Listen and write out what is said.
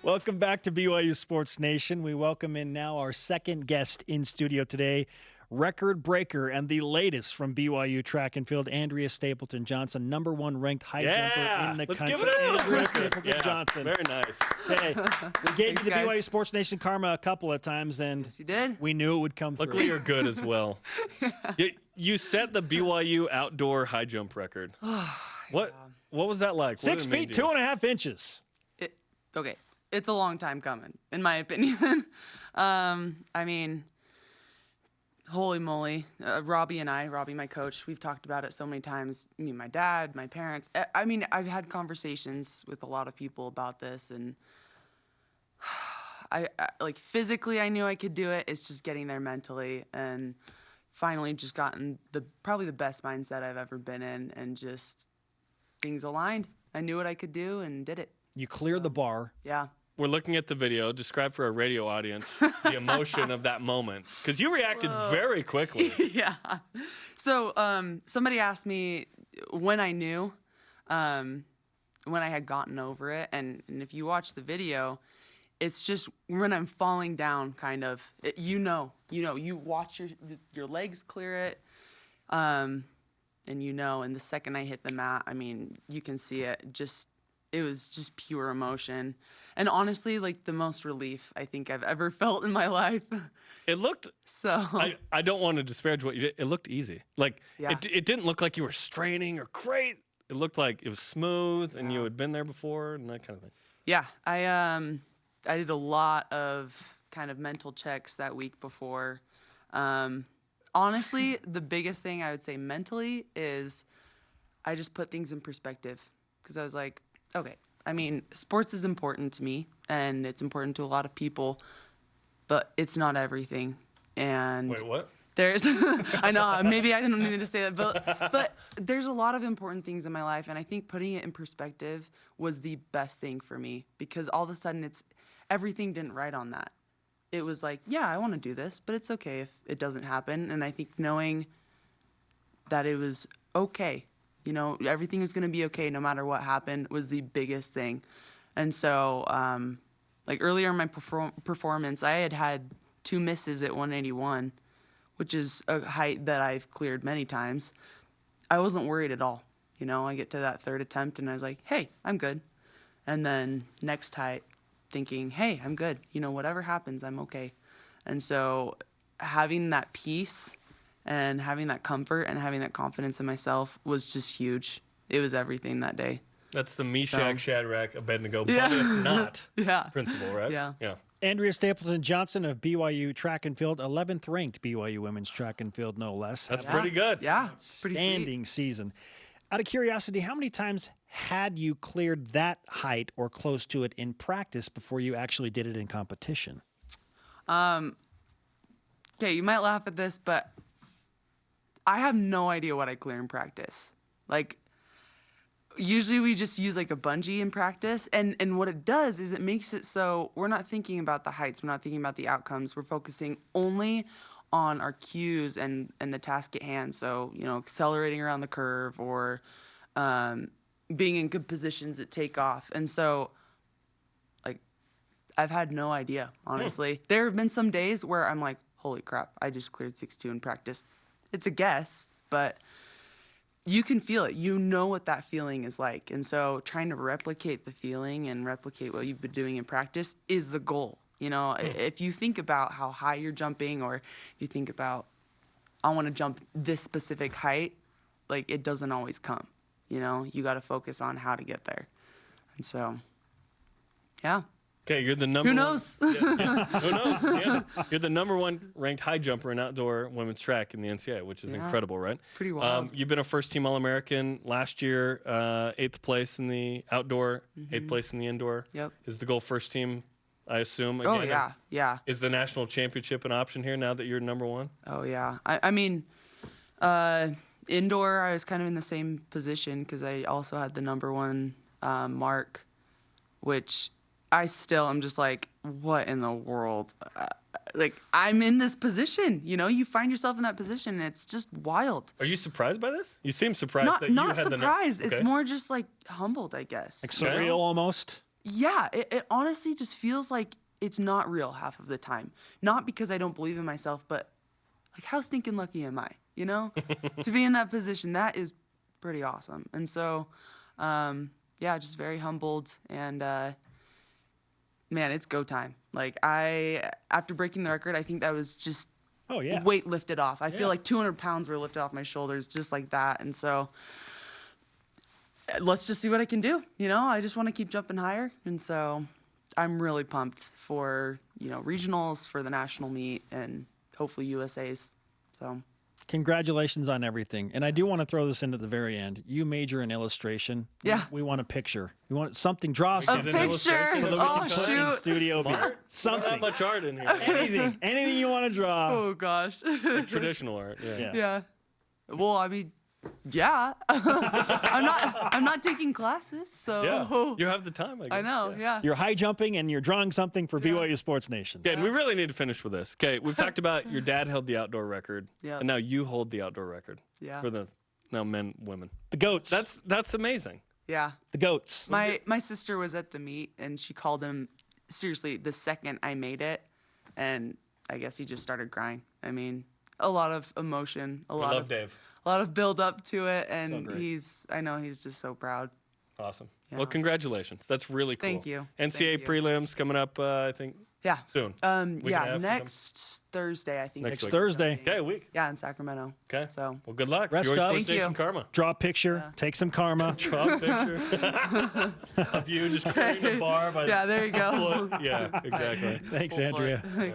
Welcome back to BYU Sports Nation. We welcome in now our second guest in studio today, record breaker and the latest from BYU track and field, Andrea Stapleton-Johnson, #1 ranked high jumper in the country. Let's give it up. Andrea Stapleton-Johnson. Very nice. Hey, we gave you the BYU Sports Nation karma a couple of times, and yes, you did. We knew it would come through. Luckily, you're good as well. You set the BYU outdoor high jump record. What was that like? 6 feet, 2.5 inches. Okay. It's a long time coming, in my opinion. I mean, holy moly. Robbie, my coach, we've talked about it so many times. Me, my dad, my parents. I mean, I've had conversations with a lot of people about this, and I like physically I knew I could do it. It's just getting there mentally, and finally just gotten probably the best mindset I've ever been in, and just things aligned. I knew what I could do and did it. You cleared the bar. Yeah. We're looking at the video. Describe for our radio audience the emotion of that moment, because you reacted very quickly. Yeah. So somebody asked me when I knew, when I had gotten over it, and if you watch the video, it's just when I'm falling down, kind of. You watch your legs clear it, and and the second I hit the mat, I mean, you can see it. It was just pure emotion. And honestly, like the most relief I think I've ever felt in my life. It looked so. I don't want to disparage what you did. It looked easy. Like yeah. it didn't look like you were straining or great. It looked like it was smooth and you had been there before and that kind of thing. Yeah, I did a lot of kind of mental checks that week before. Honestly, the biggest thing I would say mentally is I just put things in perspective, because I was like, okay, I mean, sports is important to me, and it's important to a lot of people, but it's not everything. And wait, what? There's, I know, maybe I didn't need to say that, but there's a lot of important things in my life, and I think putting it in perspective was the best thing for me, because all of a sudden everything didn't write on that. It was like, yeah, I want to do this, but it's okay if it doesn't happen. And I think knowing that it was okay, everything was going to be okay no matter what happened was the biggest thing. And so, like earlier in my performance, I had 2 misses at 181, which is a height that I've cleared many times. I wasn't worried at all. I get to that 3rd attempt and I was like, hey, I'm good. And then next height, thinking, hey, I'm good. Whatever happens, I'm okay. And so having that peace and having that comfort and having that confidence in myself was just huge. It was everything that day. That's the Meshach, Shadrach, Abednego, yeah. but if not yeah. principle, right? Yeah. Andrea Stapleton-Johnson of BYU track and field, 11th ranked BYU women's track and field, no less. That's pretty good. Yeah, pretty outstanding season. Out of curiosity, how many times had you cleared that height or close to it in practice before you actually did it in competition? Okay, you might laugh at this, but I have no idea what I clear in practice. Like, usually we just use like a bungee in practice, and what it does is it makes it so we're not thinking about the heights, we're not thinking about the outcomes, we're focusing only on our cues and the task at hand. So, accelerating around the curve or being in good positions at takeoff. And so, like, I've had no idea, honestly. There have been some days where I'm like, holy crap, I just cleared 6.2 in practice. It's a guess, but you can feel it. You know what that feeling is like. And so trying to replicate the feeling and replicate what you've been doing in practice is the goal. If you think about how high you're jumping, or if you think about, I want to jump this specific height, like it doesn't always come. You got to focus on how to get there. And so, yeah. Okay, you're the number Who knows? Who knows? Yeah. You're the #1 ranked high jumper in outdoor women's track in the NCAA, which is incredible, right? Pretty wild. You've been a first-team All-American last year, 8th place in the outdoor, 8th place in the indoor. Yep. Is the goal first team, I assume? Again? Oh, yeah. Is the national championship an option here now that you're #1? Oh, yeah. I mean, indoor, I was kind of in the same position because I also had the #1 mark, which I'm just like, what in the world? Like, I'm in this position, you find yourself in that position, and it's just wild. Are you surprised by this? You seem surprised Not that you had surprised. the It's more just like humbled, I guess. Like surreal almost? Yeah, it honestly just feels like it's not real half of the time. Not because I don't believe in myself, but like how stinking lucky am I, you know? To be in that position, that is pretty awesome. And so, yeah, just very humbled and, man, it's go time. Like after breaking the record, I think that was just Oh, yeah. weight lifted off. I Yeah. feel like 200 pounds were lifted off my shoulders just like that. And so let's just see what I can do. You know, I just want to keep jumping higher. And so I'm really pumped for, you know, regionals, for the national meet, and hopefully USA's. So Congratulations on everything. And I do want to throw this in at the very end. You major in illustration. Yeah. We want a picture. We want something. Draw a something. an picture. illustration So that we Oh, can put in shoot. Studio B. Not that Something. much art in here. Anything you want to draw. Oh, gosh. Traditional art. Yeah. Yeah. Yeah. Well, I mean, yeah. I'm not taking classes, so Yeah. You have the time, I guess. I know. Yeah. You're high jumping and you're drawing something for BYU Sports Nation. Okay, and we really need to finish with this. Okay, we've talked about your dad held the outdoor record, Yep. and now you hold the outdoor record Yeah. for the now men, women. The goats. That's amazing. Yeah. the goats. My sister was at the meet, and she called him seriously the second I made it, and I guess he just started crying. I mean, a lot of emotion, a I lot love of Dave. a lot of build up to it, So and great. I know he's just so proud. Awesome. Yeah. Well, congratulations. That's really cool. Thank you. NCAA Thank you. prelims coming up, I think, Yeah. soon. Week and a half Yeah, or next Thursday, I think. Next is week. Thursday. Okay, a week. Yeah, in Sacramento. Okay. So Well, good luck. Rest Enjoy up. Sports Thank Nation you. Karma. Draw a picture. Yeah. Take some karma. Draw a picture of you just clearing the bar by yeah, there you go. the foot. Yeah, exactly. Thanks, Full Andrea. foot.